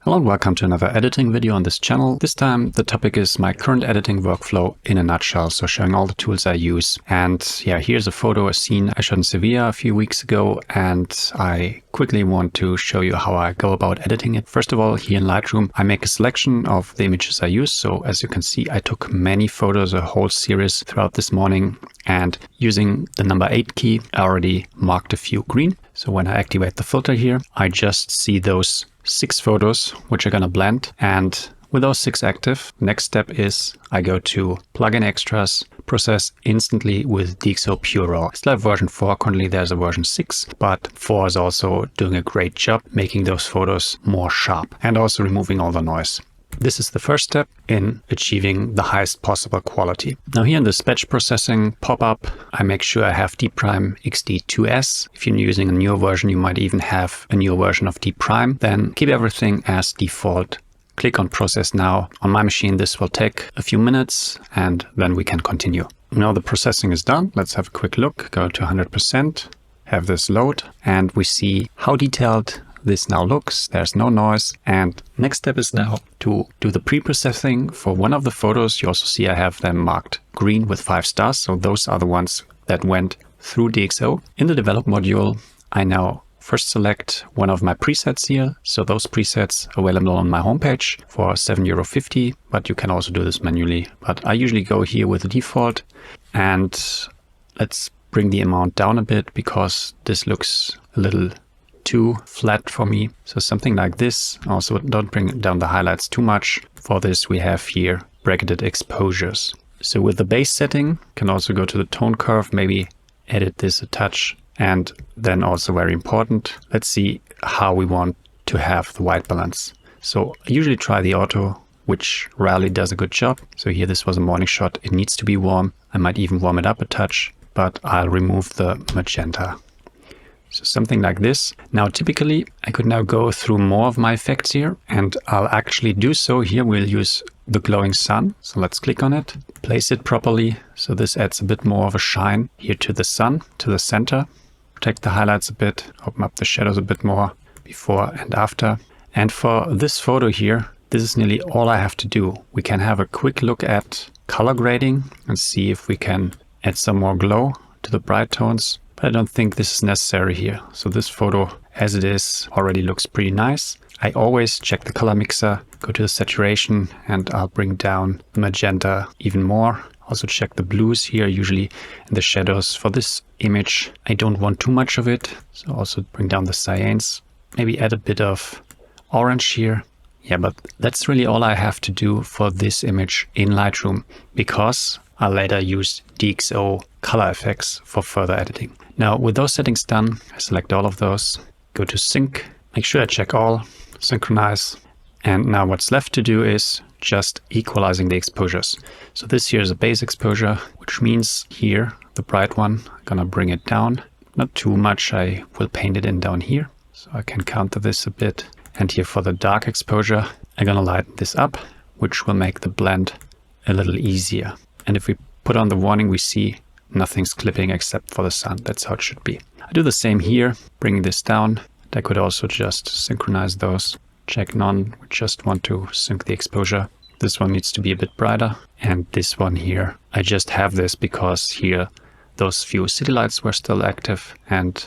Hello and welcome to another editing video on this channel. This time the topic is my current editing workflow in a nutshell, so showing all the tools I use. And yeah, here's a photo, a scene I shot in Seville a few weeks ago, and I quickly want to show you how I go about editing it. First of all, here in Lightroom, I make a selection of the images I use. So as you can see, I took many photos, a whole series throughout this morning, and using the number 8 key, I already marked a few green. So when I activate the filter here, I just see those 6 photos which are going to blend, and with those 6 active, next step is I go to Plugin Extras, process instantly with DxO PureRAW. I still have version 4, currently there's a version 6, but 4 is also doing a great job making those photos more sharp and also removing all the noise. This is the first step in achieving the highest possible quality. Now here in the batch processing pop-up, I make sure I have D' XD2S. If you're using a newer version, you might even have a newer version of D'. Then keep everything as default. Click on Process Now. On my machine, this will take a few minutes and then we can continue. Now the processing is done. Let's have a quick look. Go to 100%, have this load, and we see how detailed this now looks. There's no noise. And next step is now to do the pre-processing for one of the photos. You also see I have them marked green with 5 stars. So those are the ones that went through DxO. In the develop module, I now first select one of my presets here. So those presets available on my homepage for €7.50, but you can also do this manually. But I usually go here with the default, and let's bring the amount down a bit because this looks a little too flat for me. So something like this. Also don't bring down the highlights too much. For this we have here bracketed exposures. So with the base setting, can also go to the tone curve, maybe edit this a touch. And then also very important, let's see how we want to have the white balance. So I usually try the auto, which rarely does a good job. So here this was a morning shot. It needs to be warm. I might even warm it up a touch, but I'll remove the magenta. So something like this. Now, typically, I could now go through more of my effects here, and I'll actually do so. Here we'll use the glowing sun. So let's click on it, place it properly. So this adds a bit more of a shine here to the sun, to the center. Protect the highlights a bit, open up the shadows a bit more before and after. And for this photo here, this is nearly all I have to do. We can have a quick look at color grading and see if we can add some more glow to the bright tones. But I don't think this is necessary here. So this photo as it is already looks pretty nice. I always check the color mixer, go to the saturation, and I'll bring down the magenta even more. Also check the blues here, usually in the shadows. For this image, I don't want too much of it. So also bring down the cyanes, maybe add a bit of orange here. Yeah, but that's really all I have to do for this image in Lightroom, because I'll later use DxO Color Efex for further editing. Now, with those settings done, I select all of those, go to Sync, make sure I check all, synchronize. And now what's left to do is just equalizing the exposures. So this here is a base exposure, which means here, the bright one, I'm gonna bring it down. Not too much, I will paint it in down here. So I can counter this a bit. And here for the dark exposure, I'm gonna lighten this up, which will make the blend a little easier. And if we put on the warning, we see nothing's clipping except for the sun. That's how it should be. I do the same here, bringing this down. I could also just synchronize those. Check none, we just want to sync the exposure. This one needs to be a bit brighter. And this one here, I just have this because here those few city lights were still active and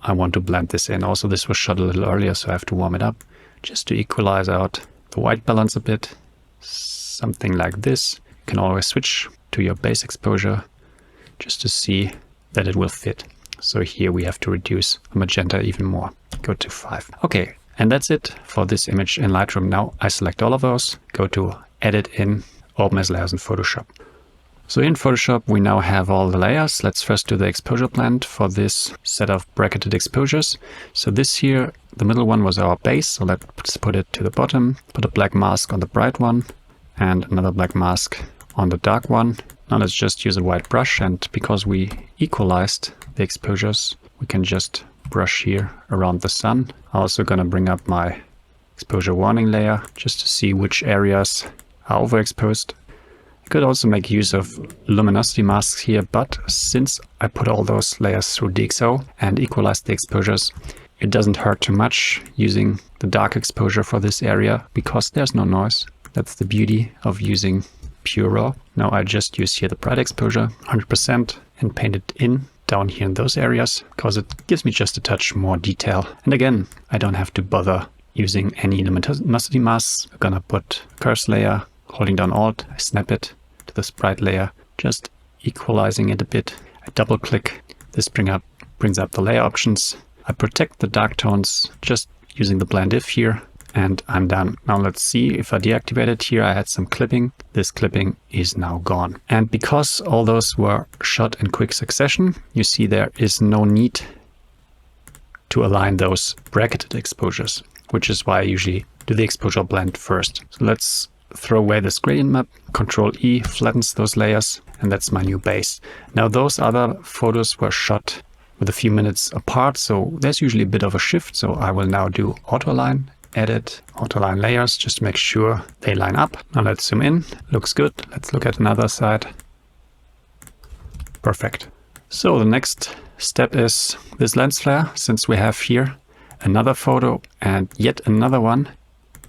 I want to blend this in. Also, this was shot a little earlier, so I have to warm it up just to equalize out the white balance a bit. Something like this. You can always switch to your base exposure just to see that it will fit. So here we have to reduce the magenta even more. Go to 5. Okay, and that's it for this image in Lightroom. Now I select all of those, go to Edit in, Open as Layers in Photoshop. So in Photoshop, we now have all the layers. Let's first do the exposure blend for this set of bracketed exposures. So this here, the middle one was our base. So let's put it to the bottom, put a black mask on the bright one and another black mask on the dark one. Now let's just use a white brush, and because we equalized the exposures, we can just brush here around the sun. I'm also gonna bring up my exposure warning layer just to see which areas are overexposed. I could also make use of luminosity masks here, but since I put all those layers through DxO and equalized the exposures, it doesn't hurt too much using the dark exposure for this area because there's no noise. That's the beauty of using PureRAW. Now I just use here the bright exposure, 100%, and paint it in down here in those areas because it gives me just a touch more detail. And again, I don't have to bother using any luminosity masks. I'm gonna put curves layer, holding down Alt, I snap it to this bright layer, just equalizing it a bit. I double click, this brings up the layer options. I protect the dark tones just using the blend if here, and I'm done. Now let's see if I deactivate it here. I had some clipping. This clipping is now gone. And because all those were shot in quick succession, you see there is no need to align those bracketed exposures, which is why I usually do the exposure blend first. So let's throw away this gradient map. Control E flattens those layers, and that's my new base. Now those other photos were shot with a few minutes apart, so there's usually a bit of a shift. So I will now do auto align, edit, auto align layers, just to make sure they line up. Now let's zoom in, looks good. Let's look at another side. Perfect. So the next step is this lens flare. Since we have here another photo and yet another one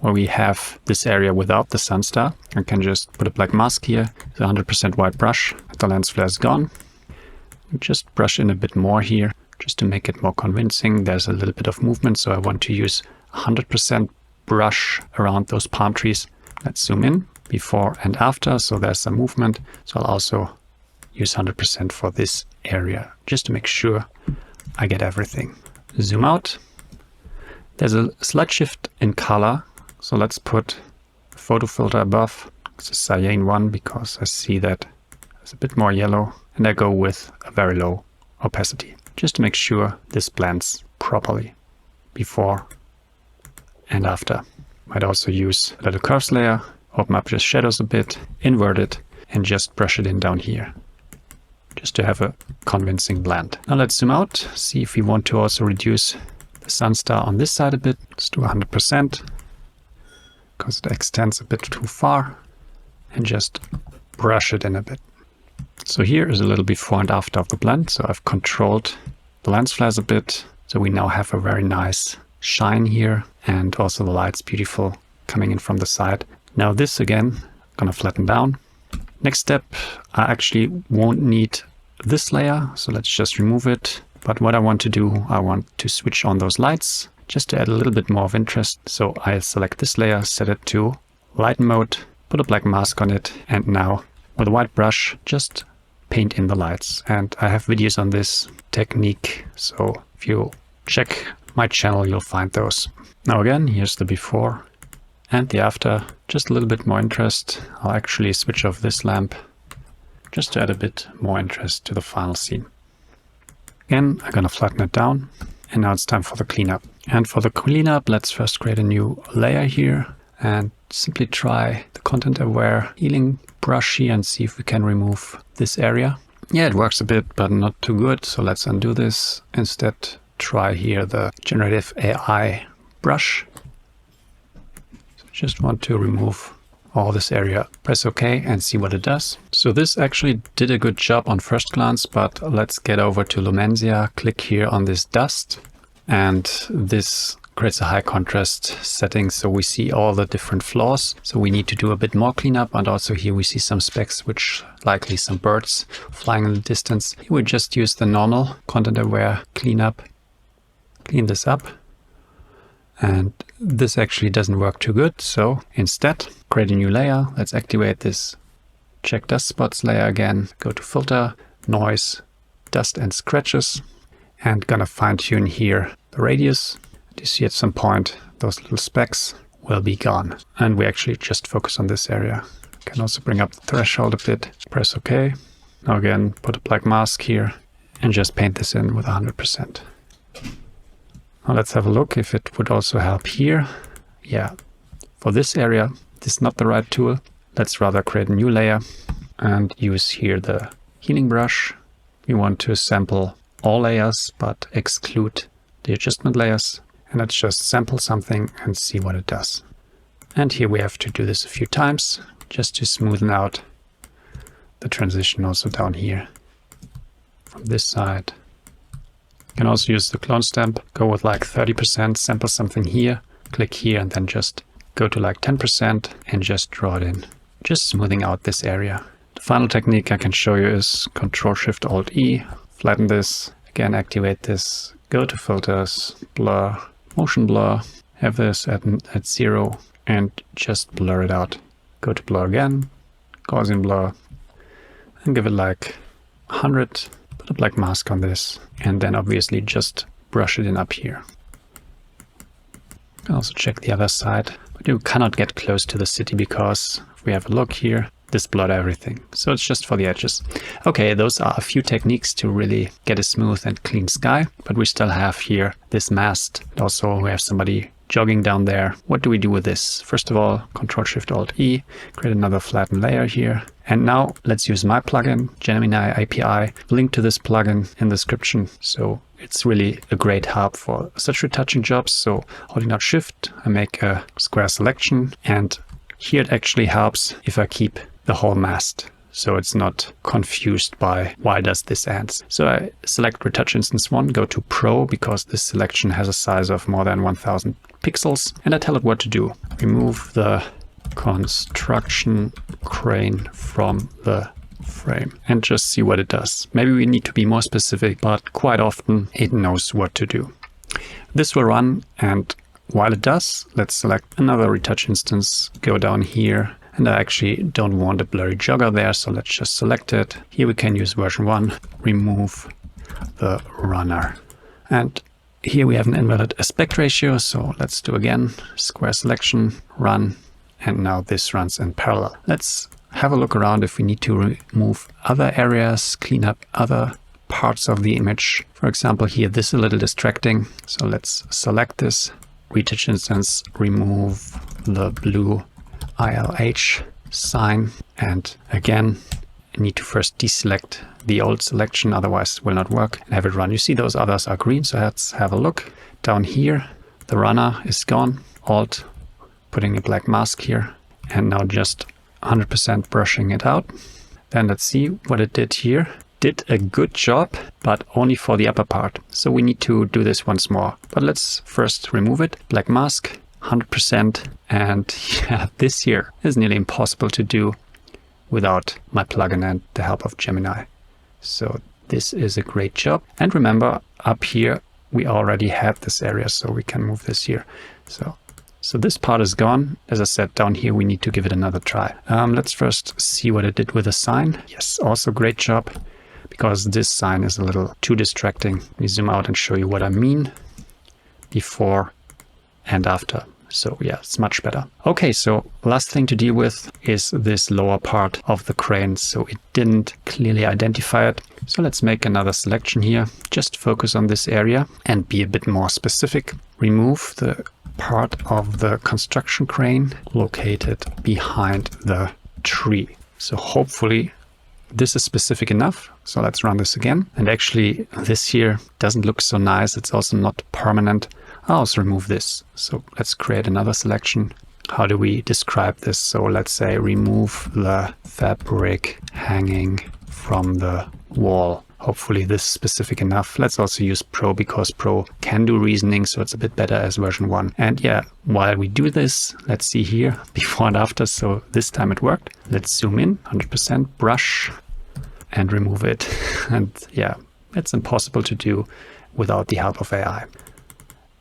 where we have this area without the sun star, I can just put a black mask here, it's a 100% white brush, the lens flare is gone. Just brush in a bit more here, just to make it more convincing. There's a little bit of movement, so I want to use 100% brush around those palm trees. Let's zoom in, before and after, so there's some movement. So I'll also use 100% for this area, just to make sure I get everything. Zoom out. There's a slight shift in color, so let's put a photo filter above. It's a cyan one, because I see that there's a bit more yellow. And I go with a very low opacity, just to make sure this blends properly before and after. Might also use a little curves layer, open up just shadows a bit, invert it, and just brush it in down here, just to have a convincing blend. Now let's zoom out, see if we want to also reduce the sun star on this side a bit. Let's do 100%, because it extends a bit too far, and just brush it in a bit. So here is a little before and after of the blend. So I've controlled the lens flares a bit. So we now have a very nice shine here, and also the light's beautiful coming in from the side. Now this again, I'm gonna flatten down. Next step, I actually won't need this layer. So let's just remove it. But what I want to do, I want to switch on those lights just to add a little bit more of interest. So I'll select this layer, set it to light mode, put a black mask on it, and now with a white brush, just paint in the lights. And I have videos on this technique, so if you check my channel, you'll find those. Now again, here's the before and the after. Just a little bit more interest. I'll actually switch off this lamp just to add a bit more interest to the final scene. Again, I'm gonna flatten it down, and now it's time for the cleanup. And for the cleanup, let's first create a new layer here and simply try the content aware healing brush here and see if we can remove this area. Yeah, it works a bit, but not too good. So let's undo this. Instead, try here the generative AI brush. So just want to remove all this area. Press OK and see what it does. So this actually did a good job on first glance, but let's get over to Lumensia. Click here on this dust, and this creates a high contrast setting, so we see all the different flaws. So we need to do a bit more cleanup, and also here we see some specks, which likely some birds flying in the distance. Here we just use the normal content aware cleanup, clean this up, and this actually doesn't work too good. So instead, create a new layer. Let's activate this check dust spots layer again, go to filter, noise, dust and scratches, and gonna fine tune here the radius. You see at some point those little specks will be gone, and we actually just focus on this area. Can also bring up the threshold a bit, press OK. Now again, put a black mask here and just paint this in with 100%. Now let's have a look if it would also help here. Yeah, for this area, this is not the right tool. Let's rather create a new layer and use here the healing brush. We want to sample all layers, but exclude the adjustment layers. And let's just sample something and see what it does. And here we have to do this a few times just to smoothen out the transition also down here from this side You can also use the clone stamp, go with like 30%, sample something here, click here, and then just go to like 10% and just draw it in. Just smoothing out this area. The final technique I can show you is Ctrl-Shift-Alt-E, flatten this, again activate this, go to filters, blur, motion blur, have this at 0 and just blur it out. Go to blur again, Gaussian blur, and give it like 100, put a black mask on this, and then obviously just brush it in up here. You can also check the other side, but you cannot get close to the city because if we have a look here, this blurred everything. So it's just for the edges. Okay, those are a few techniques to really get a smooth and clean sky, but we still have here this mast. Also, we have somebody jogging down there. What do we do with this? First of all, Ctrl-Shift-Alt-E, create another flattened layer here. And now let's use my plugin, Gemini API. Link to this plugin in the description. So it's really a great help for such retouching jobs. So holding down Shift, I make a square selection. And here it actually helps if I keep the whole mast, so it's not confused by why does this end. So I select Retouch Instance 1, go to Pro, because this selection has a size of more than 1000 pixels, and I tell it what to do. Remove the construction crane from the frame and just see what it does. Maybe we need to be more specific, but quite often it knows what to do. This will run, and while it does, let's select another retouch instance, go down here. And I actually don't want a blurry jogger there, so let's just select it. Here we can use version 1, remove the runner. And here we have an invalid aspect ratio, so let's do again, square selection, run, and now this runs in parallel. Let's have a look around if we need to remove other areas, clean up other parts of the image. For example, here this is a little distracting, so let's select this, retouch instance, remove the blue ILH sign, and again I need to first deselect the old selection, otherwise it will not work, and have it run. You see those others are green, so let's have a look. Down here the runner is gone, Alt, putting a black mask here, and now just 100% brushing it out. Then let's see what it did here. Did a good job, but only for the upper part, so we need to do this once more. But let's first remove it, black mask, 100%, and yeah, this here is nearly impossible to do without my plugin and the help of Gemini. So this is a great job. And remember, up here we already had this area, so we can move this here. So this part is gone. As I said, down here we need to give it another try. Let's first see what it did with the sign. Yes, also great job, because this sign is a little too distracting. Let me zoom out and show you what I mean before and after. So yeah, it's much better. Okay, so last thing to deal with is this lower part of the crane. So it didn't clearly identify it. So let's make another selection here. Just focus on this area and be a bit more specific. Remove the part of the construction crane located behind the tree. So hopefully this is specific enough. So let's run this again. And actually this here doesn't look so nice. It's also not permanent. I'll also remove this. So let's create another selection. How do we describe this? So let's say remove the fabric hanging from the wall. Hopefully this is specific enough. Let's also use Pro, because Pro can do reasoning, so it's a bit better as version 1. And yeah, while we do this, let's see here before and after. So this time it worked. Let's zoom in, 100%, brush, and remove it. And yeah, it's impossible to do without the help of AI.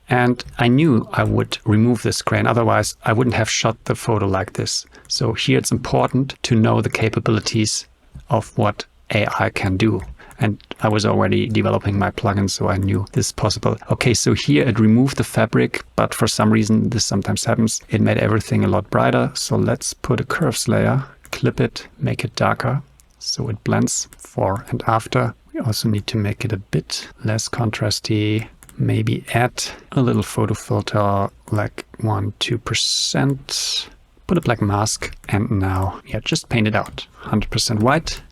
And I knew I would remove this crane, otherwise I wouldn't have shot the photo like this. So here it's important to know the capabilities of what AI can do. And I was already developing my plugin, so I knew this is possible. Okay, so here it removed the fabric, but for some reason this sometimes happens. It made everything a lot brighter. So let's put a curves layer, clip it, make it darker, so it blends before and after. We also need to make it a bit less contrasty. Maybe add a little photo filter, like 1-2%. Put a black mask, and now, yeah, just paint it out. 100% white.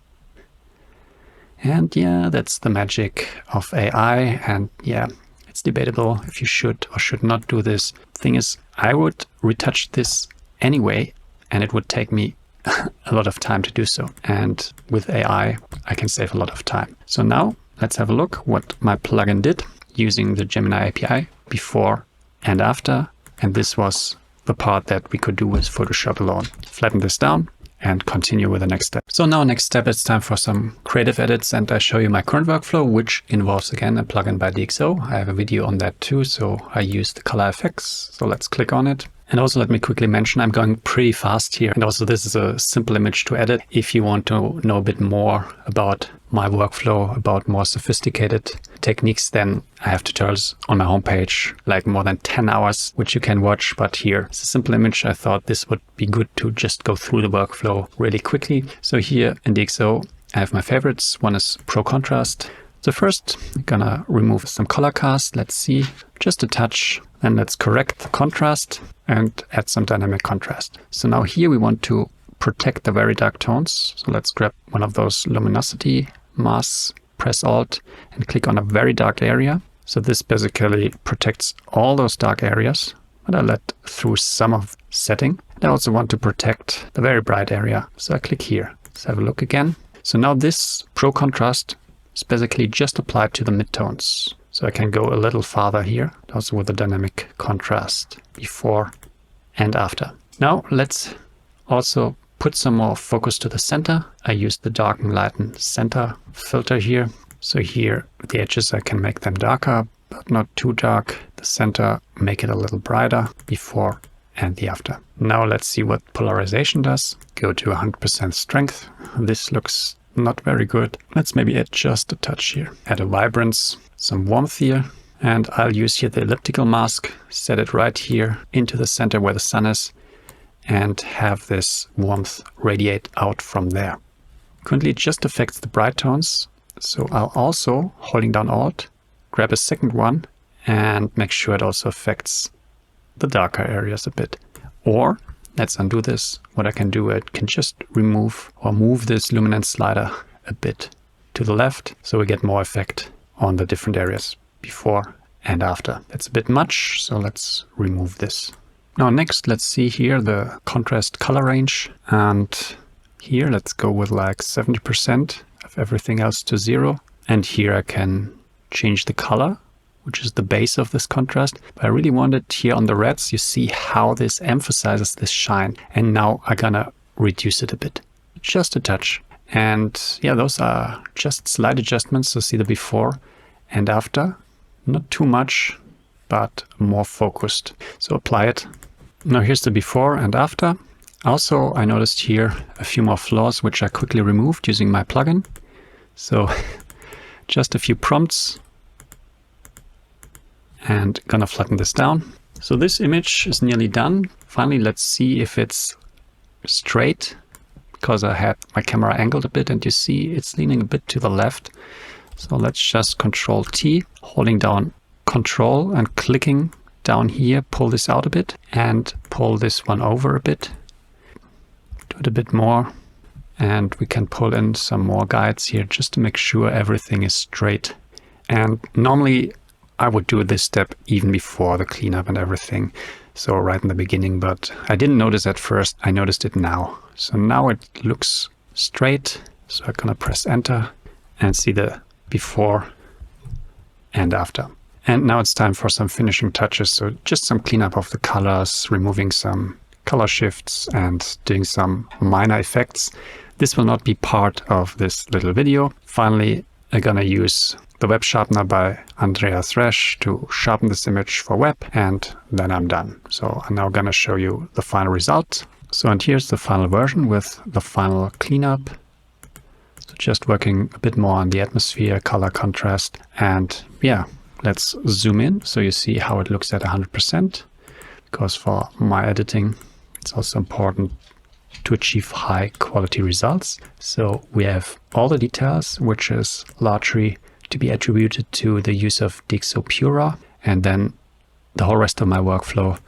And yeah, that's the magic of AI. And yeah, it's debatable if you should or should not do this. Thing is, I would retouch this anyway, and it would take me a lot of time to do so. And with AI, I can save a lot of time. So now let's have a look what my plugin did using the Gemini API before and after. And this was the part that we could do with Photoshop alone. Flatten this down and continue with the next step. So now next step, it's time for some creative edits, and I show you my current workflow, which involves again a plugin by DxO. I have a video on that too, so I use the Color Efex. So let's click on it. And also let me quickly mention, I'm going pretty fast here. And also this is a simple image to edit. If you want to know a bit more about my workflow, about more sophisticated techniques, then I have tutorials on my homepage, like more than 10 hours, which you can watch. But here it's a simple image. I thought this would be good to just go through the workflow really quickly. So here in DxO, I have my favorites. One is Pro Contrast. So first, I'm gonna remove some color cast. Let's see, just a touch. And let's correct the contrast and add some dynamic contrast. So now here we want to protect the very dark tones. So let's grab one of those luminosity masks, press Alt and click on a very dark area. So this basically protects all those dark areas, but I let through some of the setting. And I also want to protect the very bright area. So I click here. Let's have a look again. So now this Pro Contrast is basically just applied to the midtones. So I can go a little farther here, also with the dynamic contrast before and after. Now let's also put some more focus to the center. I use the Darken Lighten Center filter here. So here the edges, I can make them darker, but not too dark. The center, make it a little brighter before and the after. Now let's see what polarization does. Go to 100% strength. This looks not very good. Let's maybe add just a touch here. Add a vibrance, some warmth here, and I'll use here the elliptical mask, set it right here into the center where the sun is, and have this warmth radiate out from there. Currently it just affects the bright tones, so I'll also, holding down Alt, grab a second one and make sure it also affects the darker areas a bit. Or let's undo this. What I can do, I can just remove or move this luminance slider a bit to the left, so we get more effect on the different areas before and after. That's a bit much, so let's remove this. Now next, let's see here the contrast color range. And here, let's go with like 70% of everything else to 0. And here I can change the color, which is the base of this contrast. But I really wanted here on the reds, you see how this emphasizes this shine. And now I'm gonna reduce it a bit, just a touch. And yeah, those are just slight adjustments. So see the before and after, not too much, but more focused. So apply it. Now here's the before and after. Also, I noticed here a few more flaws, which I quickly removed using my plugin. So just a few prompts and gonna flatten this down. So this image is nearly done. Finally, let's see if it's straight, because I had my camera angled a bit and you see it's leaning a bit to the left. So let's just Control T, holding down Control and clicking down here, pull this out a bit and pull this one over a bit. Do it a bit more. And we can pull in some more guides here just to make sure everything is straight. And normally I would do this step even before the cleanup and everything. So right in the beginning, but I didn't notice at first. I noticed it now. So now it looks straight. So I'm gonna press Enter and see the before and after. And now it's time for some finishing touches. So just some cleanup of the colors, removing some color shifts and doing some minor effects. This will not be part of this little video. Finally, I'm gonna use the web sharpener by Andreas Resch to sharpen this image for web, and then I'm done. So I'm now gonna show you the final result. So, and here's the final version with the final cleanup. So just working a bit more on the atmosphere, color contrast, and yeah, let's zoom in so you see how it looks at 100%, because for my editing, it's also important to achieve high quality results. So we have all the details, which is largely to be attributed to the use of DxO PureRAW. And then the whole rest of my workflow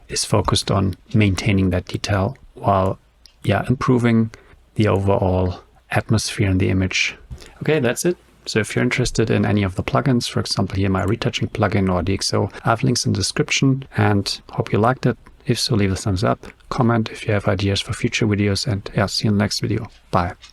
is focused on maintaining that detail while improving the overall atmosphere in the image. Okay, that's it. So if you're interested in any of the plugins, for example, here my retouching plugin or DxO, I have links in the description and hope you liked it. If so, leave a thumbs up, comment if you have ideas for future videos, and see you in the next video. Bye.